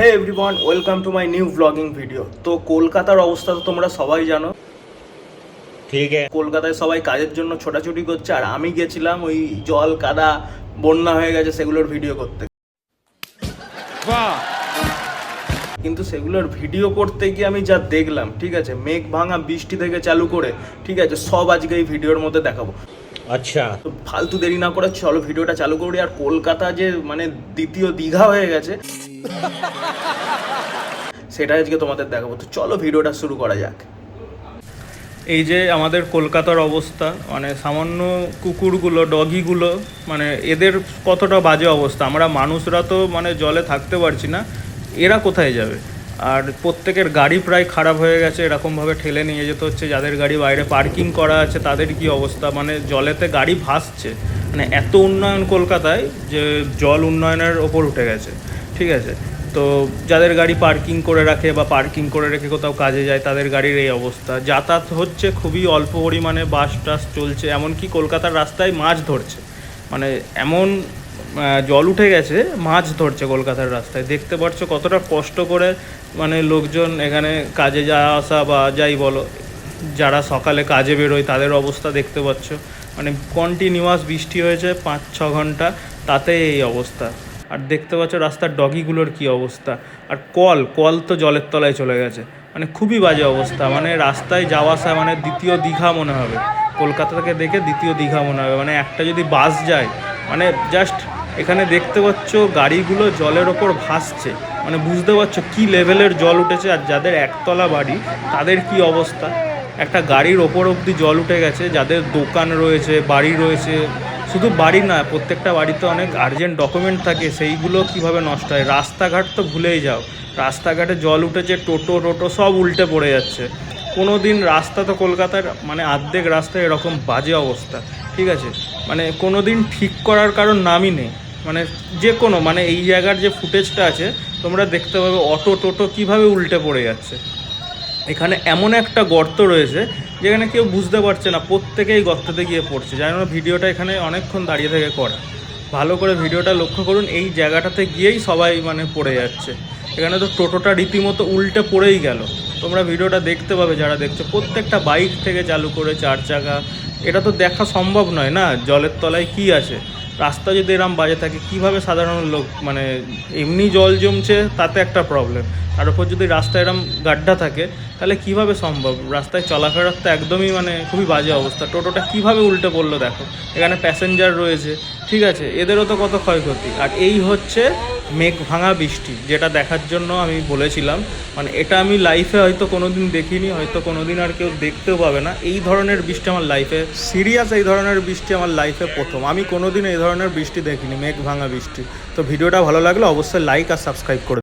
Hey everyone, welcome to my new blogging video. তো কলকাতার অবস্থা তো তোমরা সবাই জানো। ঠিক আছে। কলকাতায় সবাই কাজের জন্য ছোটাছুটি করছে, আর আমি গেছিলাম ওই জল কাদা বন্যা হয়ে গেছে সেগুলোর ভিডিও করতে। কিন্তু সেগুলোর ভিডিও করতে গিয়ে আমি যা দেখলাম, ঠিক আছে, মেঘ ভাঙা বৃষ্টি থেকে চালু করে, ঠিক আছে, সব আজকে এই ভিডিওর মধ্যে দেখাবো। আচ্ছা, তো ফালতু দেরি না করে চলো ভিডিওটা চালু করি। আর কলকাতা যে মানে দ্বিতীয় দীঘা হয়ে গেছে সেটা আজকে তোমাদের দেখাবো। তো চলো ভিডিওটা শুরু করা যাক। এই যে আমাদের কলকাতার অবস্থা, মানে সামান্য কুকুরগুলো, ডগিগুলো, মানে এদের কতটা বাজে অবস্থা। আমরা মানুষরা তো মানে জলে থাকতে পারছি না, এরা কোথায় যাবে? আর প্রত্যেকের গাড়ি প্রায় খারাপ হয়ে গেছে, এরকমভাবে ঠেলে নিয়ে যেতে হচ্ছে। যাদের গাড়ি বাইরে পার্কিং করা আছে তাদের কি অবস্থা, মানে জলেতে গাড়ি ভাসছে। মানে এত উন্নয়ন কলকাতায় যে জল উন্নয়নের ওপর উঠে গেছে, ঠিক আছে। তো যাদের গাড়ি পার্কিং করে রাখে বা পার্কিং করে রেখে কোথাও কাজে যায় তাদের গাড়ির এই অবস্থা। যাতায়াত হচ্ছে খুবই অল্প পরিমাণে, বাস টাস চলছে, এমনকি কলকাতার রাস্তায় মাছ ধরছে। মানে এমন জল উঠে গেছে, মাছ ধরছে কলকাতার রাস্তায়। দেখতে পাচ্ছ কতটা কষ্ট করে মানে লোকজন এখানে কাজে যাওয়া আসা বা যাই বলো, যারা সকালে কাজে বেরোয় তাদের অবস্থা দেখতে পাচ্ছ। মানে কন্টিনিউয়াস বৃষ্টি হয়েছে 5-6 ঘন্টা, তাতে এই অবস্থা। আর দেখতে পাচ্ছ রাস্তার ডগিগুলোর কি অবস্থা। আর কল তো জলের তলায় চলে গেছে। মানে খুবই বাজে অবস্থা। মানে রাস্তায় যাওয়া আসা মানে দ্বিতীয় দীঘা মনে হবে, কলকাতা থেকে দেখে দ্বিতীয় দীঘা মনে হবে। মানে একটা যদি বাস যায়, মানে জাস্ট এখানে দেখতে পাচ্ছ গাড়িগুলো জলের ওপর ভাসছে। মানে বুঝতে পারছো কী লেভেলের জল উঠেছে। আর যাদের একতলা বাড়ি তাদের কি অবস্থা। একটা গাড়ির ওপর অবধি জল উঠে গেছে। যাদের দোকান রয়েছে, বাড়ি রয়েছে, শুধু বাড়ি না, প্রত্যেকটা বাড়িতে অনেক আর্জেন্ট ডকুমেন্ট থাকে, সেইগুলো কিভাবে নষ্ট হয়। রাস্তাঘাট তো ভুলেই যাও, রাস্তাঘাটে জল উঠেছে, টোটো সব উল্টে পড়ে যাচ্ছে। কোনো দিন রাস্তা তো কলকাতার মানে অর্ধেক রাস্তায় এরকম বাজে অবস্থা, ঠিক আছে। মানে কোনো দিন ঠিক করার কারণ নামই নেই। মানে যে কোনো মানে এই জায়গার যে ফুটেজটা আছে তোমরা দেখতে পাবে, টোটো কীভাবে উল্টে পড়ে যাচ্ছে। এখানে এমন একটা গর্ত রয়েছে যেখানে কেউ বুঝতে পারছে না, প্রত্যেকেই গর্ততে গিয়ে পড়ছে। জানি না, ভিডিওটা এখানে অনেকক্ষণ দাঁড়িয়ে থেকে করা, ভালো করে ভিডিওটা লক্ষ্য করুন। এই জায়গাটাতে গিয়েই সবাই মানে পড়ে যাচ্ছে। এখানে তো টোটোটা রীতিমতো উল্টে পড়েই গেল। তোমরা ভিডিওটা দেখতে পাবে যারা দেখছো, প্রত্যেকটা বাইক থেকে চালু করে 4 চাকা, এটা তো দেখা সম্ভব নয় না জলের তলায় কি আছে। রাস্তা যদি এরম বাজে থাকে কীভাবে সাধারণ লোক, মানে এমনি জল জমছে তাতে একটা প্রবলেম, তার উপর যদি রাস্তায় এরম গাড্ডা থাকে তাহলে কিভাবে সম্ভব। রাস্তায় চলাফেরার তো একদমই মানে খুবই বাজে অবস্থা। টোটোটা কিভাবে উল্টে পড়লো দেখো, এখানে প্যাসেঞ্জার রয়েছে, ঠিক আছে, এদেরও তো কত ক্ষয়ক্ষতি। আর এই হচ্ছে মেঘ ভাঙা বৃষ্টি, যেটা দেখার জন্য আমি বলেছিলাম। মানে এটা আমি লাইফে হয়তো কোনো দিন দেখিনি, হয়তো কোনো দিন আর কেউ দেখতেও পাবে না। এই ধরনের বৃষ্টি আমার লাইফে, সিরিয়াস এই ধরনের বৃষ্টি আমার লাইফে প্রথম। আমি কোনো দিন এই ধরনের বৃষ্টি দেখিনি, মেঘ ভাঙা বৃষ্টি। তো ভিডিওটা ভালো লাগলে অবশ্যই লাইক আর সাবস্ক্রাইব করে